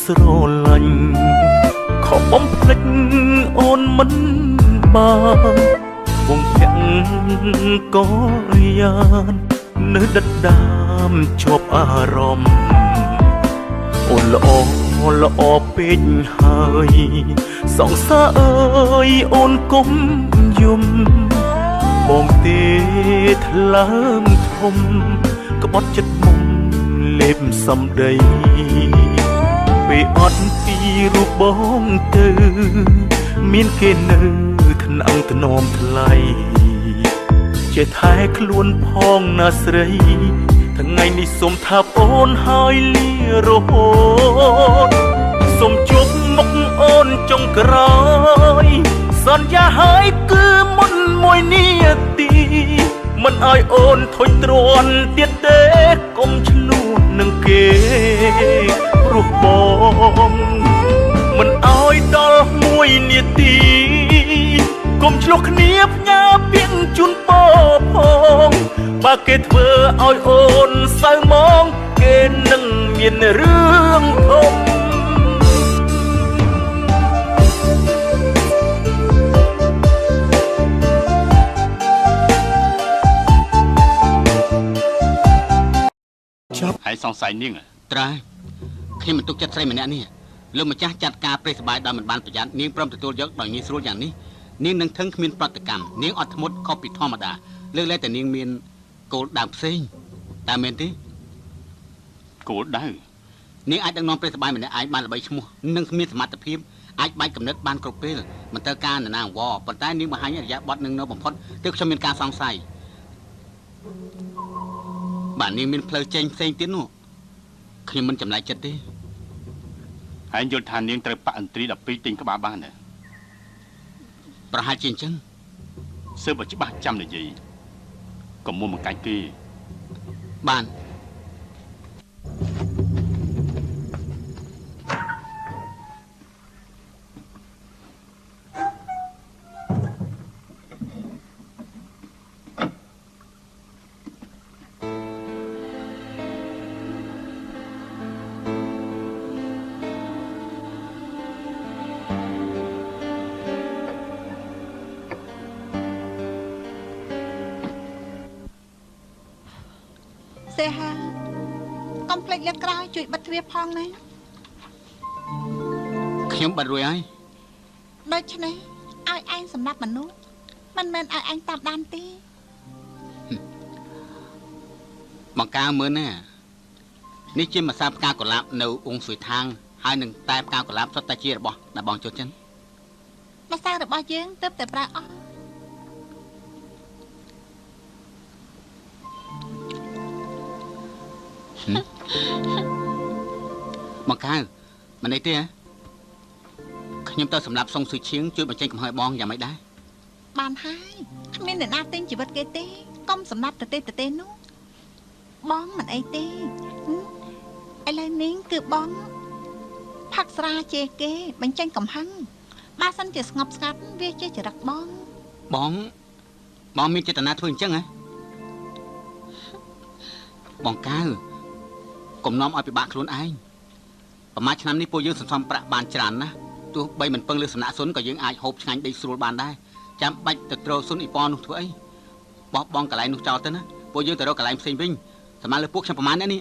ស្រឡាញ់ខំបំភ្លេចអូនមិនបានវងភ័ក្រក៏យ៉ាងនៅដិតដាមជាប់អារម្មណ៍អូនល្អពេកហើយសង្សារអើយអូនកុំយំបងទេថ្លើមធំក្បត់ចិត្តមុំលេបសំដីពេលអត់ពីរូបបងទៅមានគេនៅថ្នាំងថ្នមថ្លៃចេះថែខ្លួនផងណាស្រីថ្ងៃនេះសូមថាអូនហើយលារហូតសូមជប់មុខអូនចុងក្រោយសន្យាហើយគឺមុនមួយនាទីមិនឲ្យអូនធុញទ្រាន់ទៀតទេកុំឆ្លោះនឹងគេព្រោះបងមិនឲ្យដល់មួយនាទីកុំឆ្លោះគ្នាផ្ញើពាក្យជូនពោផងបើគេធ្វើឲ្យអូនសៅមងគេនឹងមានរឿងធំហើយសង្ស័យនាងត្រាខ្ញុំមិនទុកចិត្តស្រីម្នាក់នេះលោកម្ចាស់ចាត់ការព្រៃសបាយដោយមិនបានប្រយ័ត្ននាងព្រមទទួលយកដោយងាយស្រួលយ៉ាងនេះនាងនឹងថឹងគ្មានប្រតិកម្មនាងអត់ធ្មត់ខុសពីធម្មតាលើកលែងតែនាងមានគោលដៅផ្សេងតែមែនទេគោលដៅនាងអាចដឹកនាំព្រៃសបាយម្នាក់ឯងបានល្បីឈ្មោះនិងគ្មានសមត្ថភាពអាចបាច់កំណត់បានគ្រប់ពេលមិនត្រូវការនរណាអង្វរប៉ុន្តែនាងបង្ហាញអរិយាប័ត្រនឹងនៅបំផុតទើបខ្ញុំមានការសង្ស័យបាទនាងមានផ្លូវចេញផ្សេងទៀតនោះខ្ញុំមិនចម្លែកចិត្តទេហើយយល់ថានាងត្រូវបាក់ឥន្ទ្រី12ទិញក្បាលបានទេប្រហែលជាអញ្ចឹងសើបឲ្យច្បាស់ចាំនិយាយកុំមុំមកកាច់គេបានសេហាកុំភ្លេចលើកក្រោយជួយបិទទ្វារផងណាខ្ញុំបិទរួចហើយដូច្នេះឲ្យឯងសម្រាប់មនុស្សមិនមែនឲ្យឯងតាមដានទេបង្កើមើលណានេះជាម្សៅផ្កាកុលាបនៅអង្គសុយថាងហើយនឹងតែផ្កាកុលាបសុទ្ធតែជារបស់ដែលបងចូលចិនម្សៅរបស់យើងទើបតែប្រើអស់មកកៅមិនអីទេខ្ញុំទៅសម្រាប់សុងស៊ុយឈៀងជួយបញ្ចេញកំហុសបងយ៉ាងម៉េចដែរបានហើយគ្មានអ្នកណាទិញជីវិតគេទេកុំសម្រាប់ទៅនោះបងមិនអីទេឥឡូវនេះគឺបងផឹកស្រាជេគេបញ្ចេញកំហឹងបើសិនជាស្ងប់ស្ងាត់វាជាចរិតបងមានចេតនាធ្វើអញ្ចឹងហ៎បងកៅកុំនាំឲ្យពិបាកខ្លួនឯងប្រហែលឆ្នាំនេះពួកយើងសន្សំប្រាក់បានច្រើនណាស់ទោះបីមិនពឹងលើសំណាក់សុនក៏យើងអាចហូបឆ្ងាញ់ដេកស្រួលបានដែរចាំបាច់ទៅត្រូវសុនអ៊ីប៉ននោះធ្វើអីបោះបង់កន្លែងនោះចោលទៅណាពួកយើងទៅរកកន្លែងផ្សេងវិញសម្រាប់លើពួកខ្ញុំប្រហែលនេះ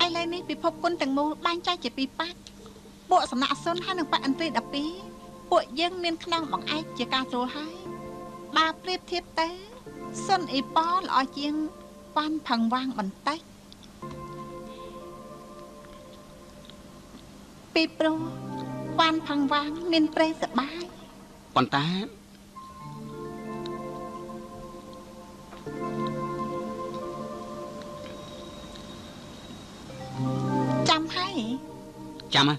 ឥឡូវនេះពិភពគុណទាំងមូលបែងចែកជាពីរប៉ាក់ពួកសំណាក់សុនហើយនិងប៉ាក់ឥន្ទ្រី12ពួកយើងមានខ្នងបង្អែកជាការស្រួលហើយបើប្រៀបធៀបទៅសុនអ៊ីប៉នល្អជាងវ៉ាន់ផឹងវាងបន្តិចពីព្រោះវ៉ាន់ផឹងវាងមានព្រៃសបាយប៉ុន្តែចាំហើយចាំហ៎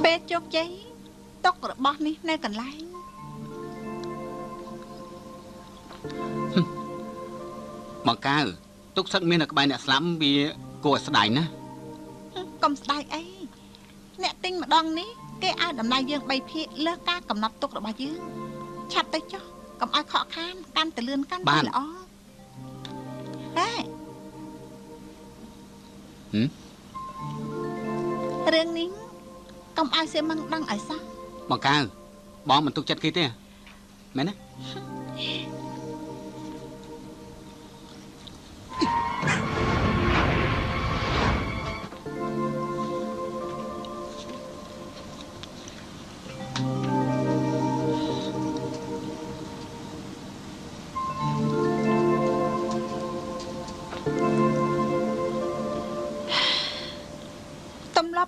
ពេលជោគជ័យទុករបស់នេះនៅកន្លែងមកកៅទុកសឹកមាននៅក្បែរអ្នកស្លាប់វាគួរឲ្យស្ដាយណាកុំស្ដាយអីអ្នកទិញម្ដងនេះ គេឲ្យដំណើរយើង3ភាគលើការកំណត់ទុករបស់យើងឆាប់ទៅចុះកុំឲ្យខកខានកាន់តែលឿនកាន់តែល្អហេរឿងនេះកុំឲ្យសៀមឹងដឹងឲ្យសោះបងកើបងមិនទុកចិត្តគេទេមែនទេ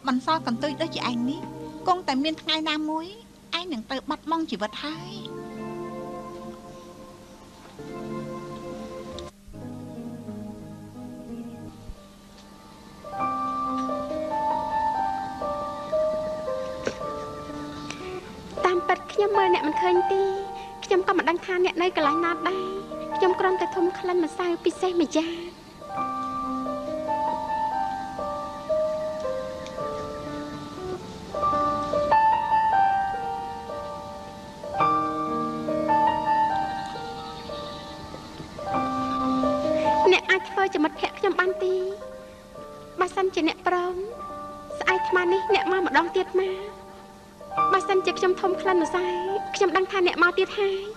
បន្សល់កន្ទុយដូចជាឯងនេះគង់តែមានថ្ងៃណាមួយឯងនឹងទៅបាត់បង់ជីវិតហើយតាមពិតខ្ញុំមើលអ្នកមិនឃើញទេខ្ញុំក៏មិនដឹងថាអ្នកនៅកន្លែងណាដែរខ្ញុំគ្រាន់តែធំក្លិនម្សៅពិសេសម្យ៉ាងជាមិត្តភក្តិខ្ញុំបានទីបើសិនជាអ្នកព្រមស្អែកថ្មនេះអ្នកមកម្ដងទៀតមកបើសិនជាខ្ញុំធំក្លិនម្សៅខ្ញុំដឹងថាអ្នកមកទៀតហើយ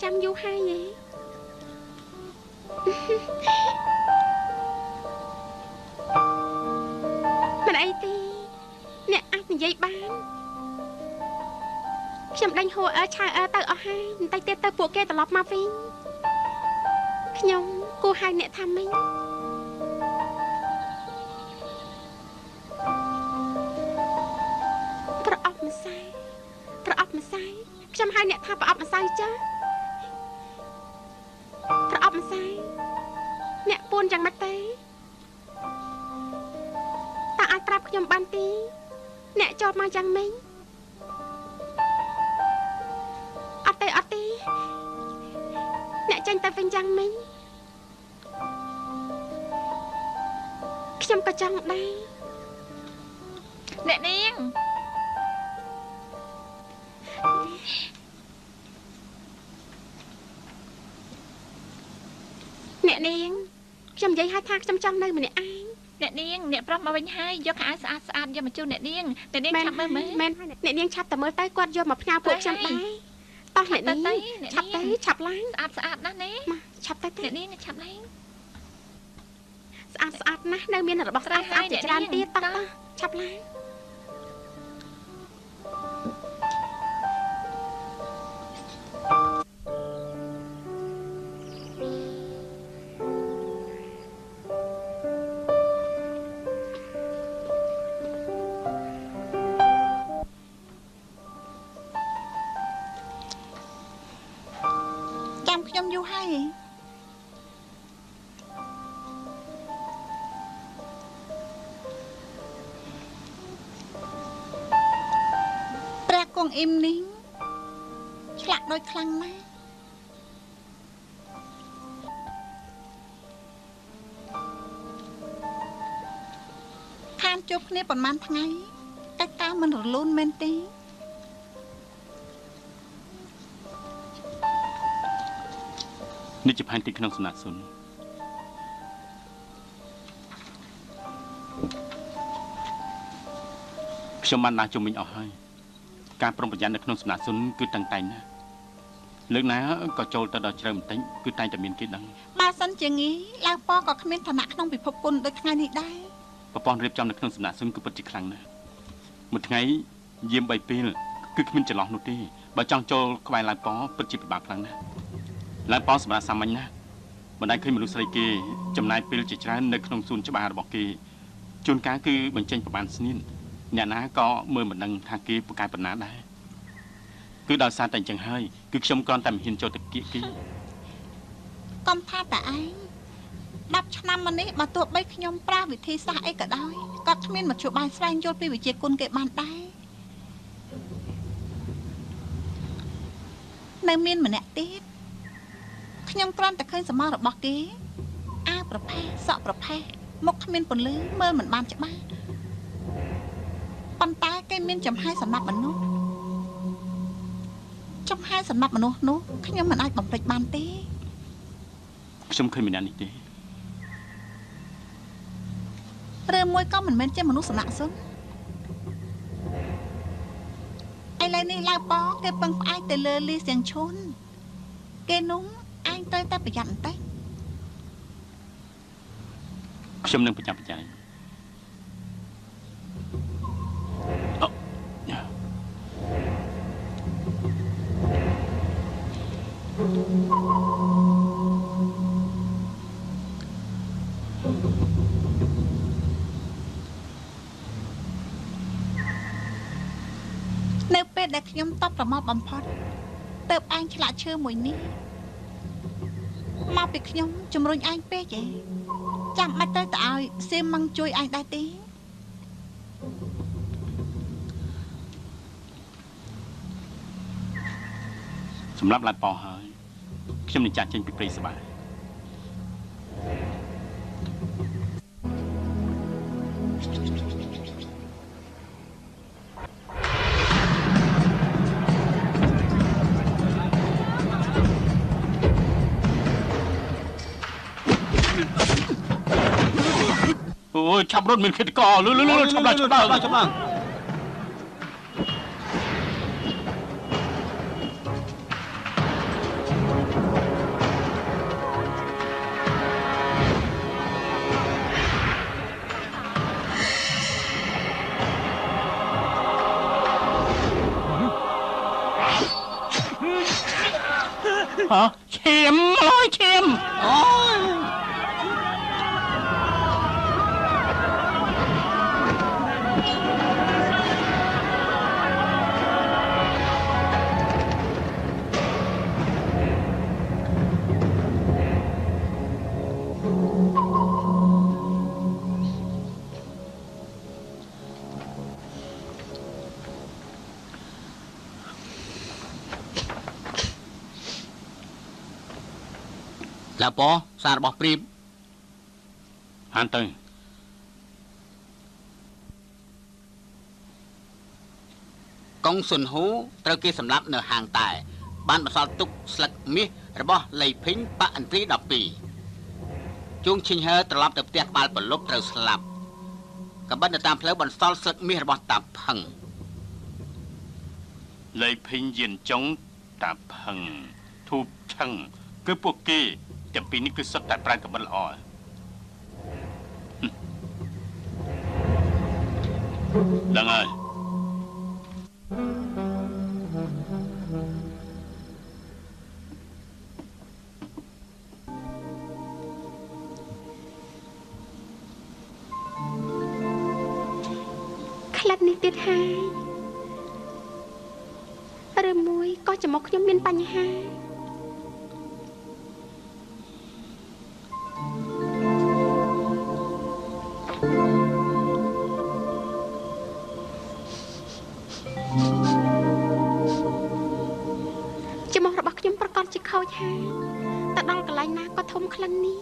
ចាំយូរហើយមិនអីទេអ្នកអាចនិយាយបានខ្ញុំដេញហួរឆៅទៅអស់ហើយបន្តិចទៀតទៅពួកគេត្រឡប់មកវិញខ្ញុំគួរហៅអ្នកថាមិញប្រអប់ម្សៅខ្ញុំហៅអ្នកថាប្រអប់ម្សៅចាប្រអប់ម្សៅអ្នកពួនយ៉ាងម៉េចទេតើអាចប្រាប់ខ្ញុំបានទេអ្នកជាប់មកយ៉ាងម៉េចអត់ទេអ្នកចេញទៅវិញយ៉ាងម៉េចខ្ញុំក៏ចង់ដែរអ្នកនាងអ្នកនាងខ្ញុំនិយាយឲ្យថាខ្ញុំចង់នៅម្នាក់ឯងអ្នកនាងអ្នកប្រុសមកវិញហើយយកខោស្អាតយកមកជូនអ្នកនាងឆាប់មើលមែនអ្នកនាងឆាប់តែមើលទៅគាត់យកមកផ្ញើពួកខ្ញុំដែរតោះអ្នកនាងឆាប់ទៅឆាប់ឡើងស្អាតណាស់ណាឆាប់ទៅអ្នកនាងឆាប់ឡើងស្អាតណាស់នៅមានរបស់ស្អាតជាច្រើនទៀតតោះឆាប់ឡើងខ្ញុំយូរហើយព្រះគង់អ៊ីមនេះឆ្លាក់ដូចខ្លាំងណាស់ខានជួបគ្នាប្រហែលថ្ងៃកិច្ចការមិនរលូនមែនទេនេះជាផែនទីក្នុងសំណាក់សុនខ្ញុំបានដើរជុំវិញអស់ហើយការប្រុងប្រយ័ត្ននៅក្នុងសំណាក់សុនគឺតឹងតែងណាស់លើកណាក៏ចូលទៅដល់ជ្រៅបន្តិចគឺតែងតែមានគេដឹងបើសិនជាងាយឡើងប៉ក៏គ្មានឋានៈក្នុងពិភពគុណដូចថ្ងៃនេះដែរ ប្រព័ន្ធរៀបចំនៅក្នុងសំណាក់ស៊ុនគឺពិតជាខ្លាំងណាស់មួយថ្ងៃយាម3ពេលគឺគ្មានចន្លោះនោះទេបើចង់ចូលក្បែរឡើងប៉ពិតជាពិបាកខ្លាំងណាស់ឡើងប៉សម្រាប់សាមញ្ញណាស់មិនដែលឃើញមនុស្សស្រីគេចំណាយពេលជាច្រើននៅក្នុងសួនច្បាររបស់គេជួនកាលគឺបញ្ចេញប្រមាណស្នៀនអ្នកណាក៏មើលមិនដឹងថាគេពូកែប៉ុណ្ណាដែរគឺដោយសារតែអញ្ចឹងហើយគឺខ្ញុំគ្រាន់តែមិនហ៊ានចូលទៅគៀកគេកុំថាតែឯង10ឆ្នាំមកនេះបើទោះបីខ្ញុំប្រើវិធីសាស្ត្រអីក៏ដោយក៏គ្មានមធ្យោបាយស្វែងយល់ពីវិជាគុណគេបានដែរនៅមានម្នាក់ទៀតខ្ញុំគ្រាន់តែឃើញសមររបស់គេអាវប្រផេះសក់ប្រផេះមុខគ្មានពន្លឺមើលមិនបានច្បាស់ប៉ុន្តែគេមានចំហាយសម្រាប់មនុស្សចំហាយសម្រាប់មនុស្សនោះខ្ញុំមិនអាចបំភ្លេចបានទេខ្ញុំឃើញម្នាក់នេះទេឬមួយក៏មិនមែនជាមនុស្សសំណាក់សុនឥឡូវនេះឡៅប៉គេពឹងផ្អែកទៅលើលីសៀងឈុនគេនោះឯងត្រូវតែប្រយ័ត្នបន្តិចខ្ញុំនឹងប្រចាំប្រចាំនៅពេលដែលខ្ញុំតបប្រមោលបំផុតទៅឯងឆ្លាក់ឈើមួយនេះមកពីខ្ញុំជំរុញឯងពេកឯងចាំបាច់ទៅឲ្យសៀមម៉ងជួយឯងដែរទេសម្រាប់ឡាយប៉ោហើយខ្ញុំនឹងចាក់ចេញពីព្រៃសបាអូយឆាប់រត់មានឃាតករលឺឆាប់ឡើងឈាមអូយឈាមអូយឡាប៉សាររបស់ព្រីបអានទៅកុងស៊ុនហ៊ូត្រូវគេសម្លាប់នៅហាងតែបានបន្សល់ទុកស្លឹកមាសរបស់លីភីងប៉អិនទ្រី12ជួងឈិញហើត្រឡប់ទៅផ្ទះក្បាលប្រលប់ត្រូវស្លាប់ក៏បិទនៅតាមផ្លូវបន្សល់ស្លឹកមាសរបស់តាផឹងលីភីងយានចុងតាផឹងធូបឆឹងគឺពួកគេទាំងពីរនេះគឺសុទ្ធតែប្រើកម្រិតល្អដឹងហើយក្លិននេះទៀតហើយឬមួយក៏ចំមុខខ្ញុំមានបញ្ហាចំមុខរបស់ខ្ញុំប្រកាសជាខូចហើយតែដល់កន្លែងណាក៏ធំក្លិននេះ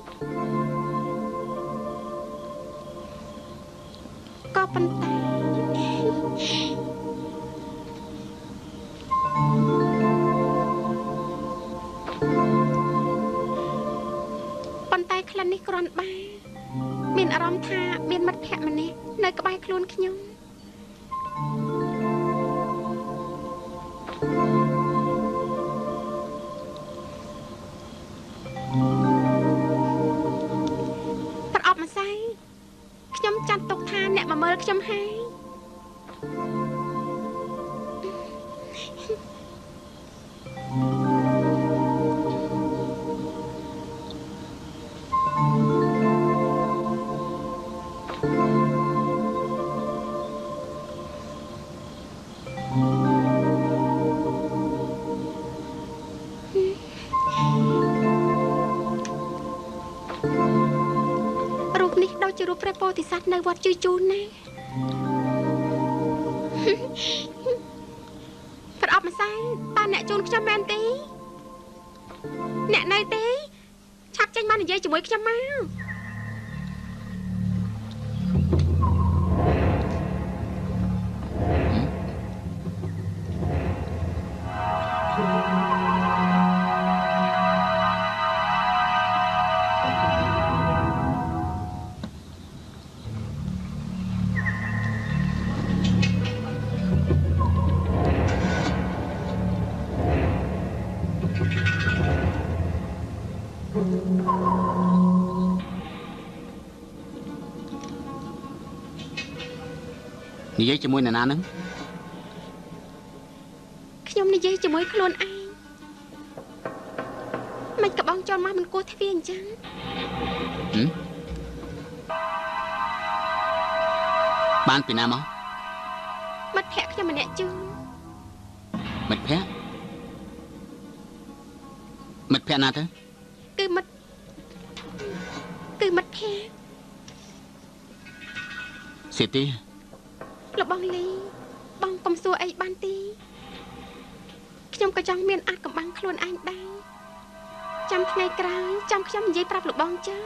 ក៏ប៉ុន្តែក្លិននេះគ្រាន់បើមានអារម្មណ៍ថាមានមិត្តភក្តិម្នាក់នៅក្បែរខ្លួនខ្ញុំប្រអប់ម្សៅ ខ្ញុំចាត់ទុកថាអ្នកមកមើលខ្ញុំហើយរូបនេះដូចជារូបព្រះពោធិសត្វនៅវត្តជឿជូនណាប្រអប់ម្សៅតើអ្នកជូនខ្ញុំមែនទេអ្នកនៅទេឆាប់ចេញមកនិយាយជាមួយខ្ញុំមកនិយាយជាមួយអ្នកណាហ្នឹងខ្ញុំនិយាយជាមួយខ្លួនឯងមិនក៏បងចូលមកមិនគួរទ្វារអញ្ចឹងបានពីណាមកមិត្តភក្តិខ្ញុំម្នាក់ជូនមិត្តភក្តិណាទៅគឺមិត្តភក្តិសេទីលោកបងលីបងកុំសួរអីបានទេខ្ញុំក៏ចង់មានអាចកំបាំងខ្លួនឯងដែរចាំថ្ងៃក្រោយចាំខ្ញុំនិយាយប្រាប់លោកបងចា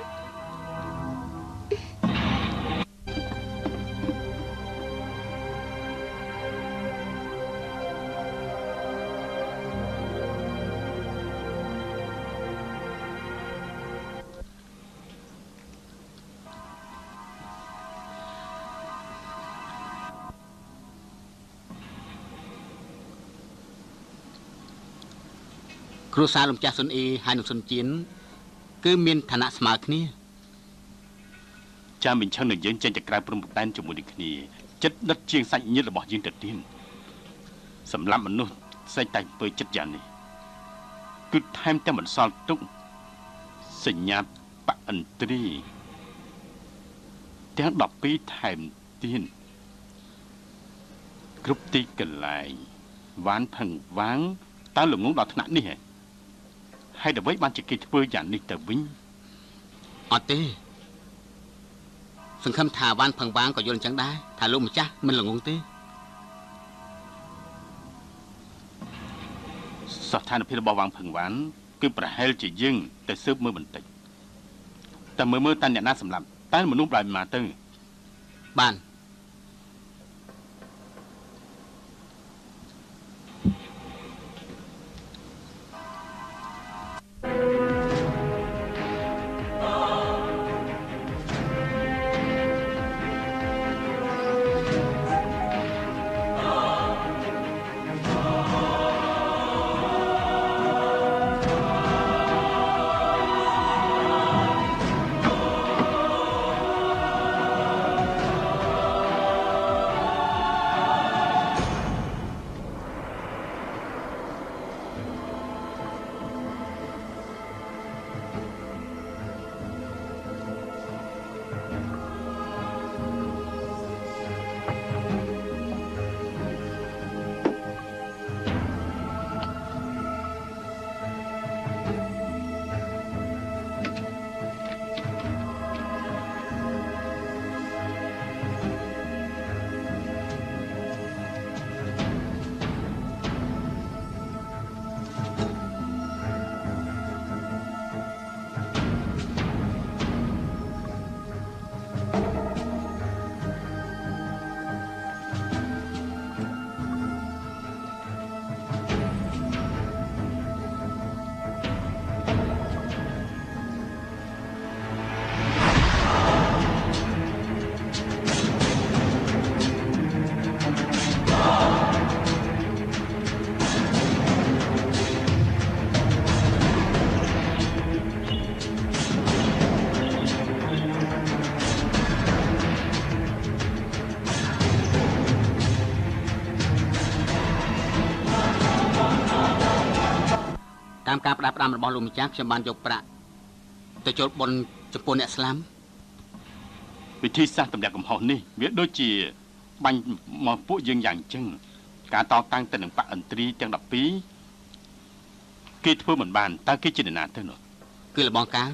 គ្រួសារលោកចាស់សុនអ៊ីហើយនិងសុនជៀនគឺមានឋានៈស្មើគ្នាចាំមិនឆឹងនឹងយើងចេញទៅក្រៅព្រំដែនជាមួយនឹងគ្នាចិត្តដិតជាងសាច់ញាតិរបស់យើងទៅទៀតសម្រាប់មនុស្សសេចតែអំពើចិត្តយ៉ាងនេះគឺថែមទាំងបន្សល់ទុកសញ្ញាបអន្ត្រីទាំង12ថែមទៀតគ្រប់ទីកន្លែងវ៉ានផឹងវាងតើល្ងងដល់ថ្នាក់នេះហើយអ្វីបានជាគេធ្វើយ៉ាងនេះទៅវិញអត់ទេសង្ឃឹមថាវ៉ាន់ផឹងវាងក៏យល់អញ្ចឹងដែរថាលោកម្ចាស់មិនល្ងងទេស្ថានភាពរបស់វ៉ាងផឹងវ៉ាន់គឺប្រហែលជាយើងទៅស៊ើបមើលបន្តិចតែមើលតាអ្នកណាសម្លាប់តែមនុស្សបែបណាទៅបាន តាមការផ្ដាស់ផ្ដាំរបស់លោកម្ចាស់ខ្ញុំបានយកប្រាក់ទៅចូលបុណ្យចំពោះអ្នកស្លាប់វិធីសាស្ត្រទម្លាក់កំហុសនេះវាដូចជាបាញ់មកពួកយើងយ៉ាងអញ្ចឹងការតតាំងទៅនឹងបកឥន្ទ្រីទាំង12គេធ្វើមិនបានតើគេជានរណាទៅនោះគឺលបងកាល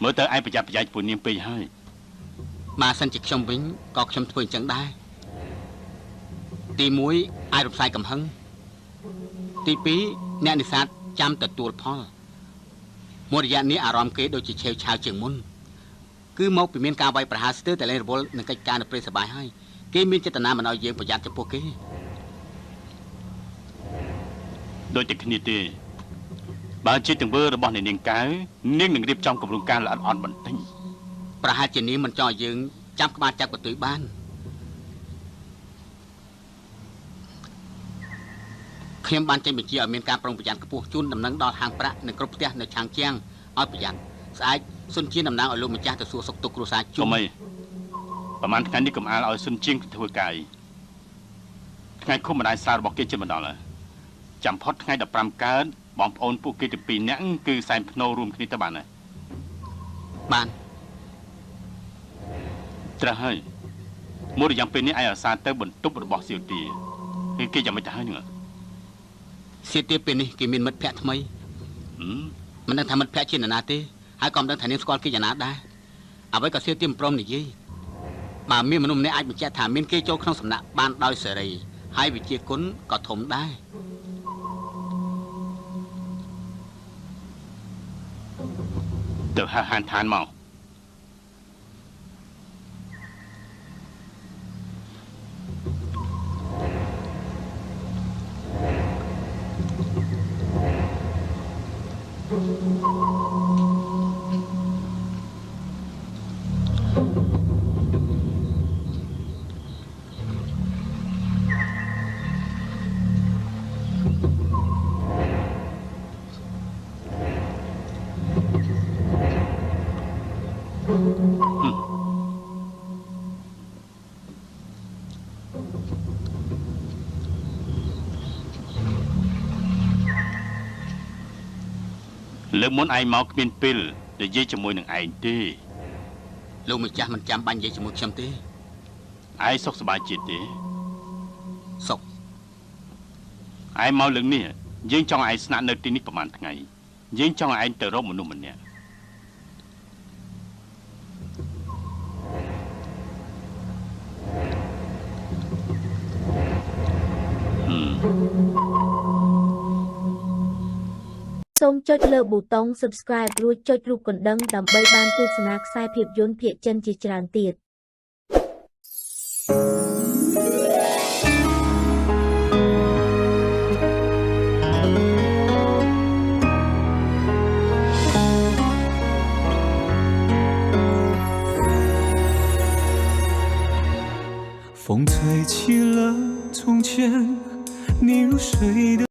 មើលទៅឯងប្រយ័ត្នប្រយែងពួកនាងពេកហើយបើសិនជាខ្ញុំវិញក៏ខ្ញុំធ្វើអញ្ចឹងដែរទី1អាចរំសាយកំហឹងទី2អ្នកនេសាទចាំទទួលផលមួយរយៈនេះអារម្មណ៍គេដូចជាឆេវឆាវជាងមុនគឺមកពីមានការវាយប្រហារស្ទើរតែលែងរវល់នឹងកិច្ចការនៅព្រៃសបាយហើយគេមានចេតនាមិនឲ្យយើងប្រយ័ត្នចំពោះគេដូចតែគ្នាទេបើជាទង្វើរបស់នាងកៅនាងនឹងរៀបចំគម្រោងការល្អិតអន់បន្តិចប្រហែលជានាងមិនចង់ឲ្យយើងចាំក្បាលចាប់កន្ទុយបានខ្ញុំបានចេញបញ្ជាឲ្យមានការប្រុងប្រយ័ត្នខ្ពស់ជូនដំណឹងដល់ហាងប្រាក់នៅគ្រប់ផ្ទះនៅឆាងជាងឲ្យប្រយ័ត្នស្អែកសុនជាតំណាងឲ្យលោកម្ចាស់ទៅសួរសុខទុក្ខគ្រួសារជុំអីប្រហែលថ្ងៃនេះកុំអាលឲ្យសុនជាងទៅធ្វើការថ្ងៃឃុំម្ដាយសាររបស់គេជិតមកដល់ហើយចាំផុតថ្ងៃ15កើតបងប្អូនពួកគេទាំងពីរនាក់គឺសែនភ្នោរួមគ្នាទៅបានហើយបានត្រូវហើយមួយរយៈពេលនេះឯអាសាទៅបន្ទប់របស់សៀវទាគឺគេយ៉ាងមិនទៅហើយនឹងសៀវទាពេលនេះគេមានមិត្តភ័ក្តិថ្មីមិនដឹងថាមិត្តភ័ក្តិជានរណាទេហើយក៏មិនដឹងថានាងស្គាល់គេយ៉ាងណាដែរអ្វីក៏សៀវទាមិនព្រមនិយាយបើមានមនុស្សម្នាក់អាចបញ្ជាក់ថាមានគេចូលក្នុងសំណាក់បានដោយសេរីហើយវិជាគុណក៏ធំដែរទៅហានឋានមកលើកមុនឯងមកគ្មានពេលនិយាយជាមួយនឹងឯងទេលោកម្ចាស់មិនចាំបាញ់និយាយជាមួយខ្ញុំទេឯងសុខសប្បាយជាតិទេសុខឯងមកលើកនេះយើងចង់ឲ្យឯងស្នាក់នៅទីនេះប្រហែលថ្ងៃយើងចង់ឲ្យឯងទៅរកមនុស្សម្នាក់សូមចុចលើប៊ូតុង Subscribe រួចចុចរូបកណ្ដឹងដើម្បីបានទស្សនាខ្សែភាពយន្តភាគចិនជាច្រើនទៀត风吹起了从前你入睡的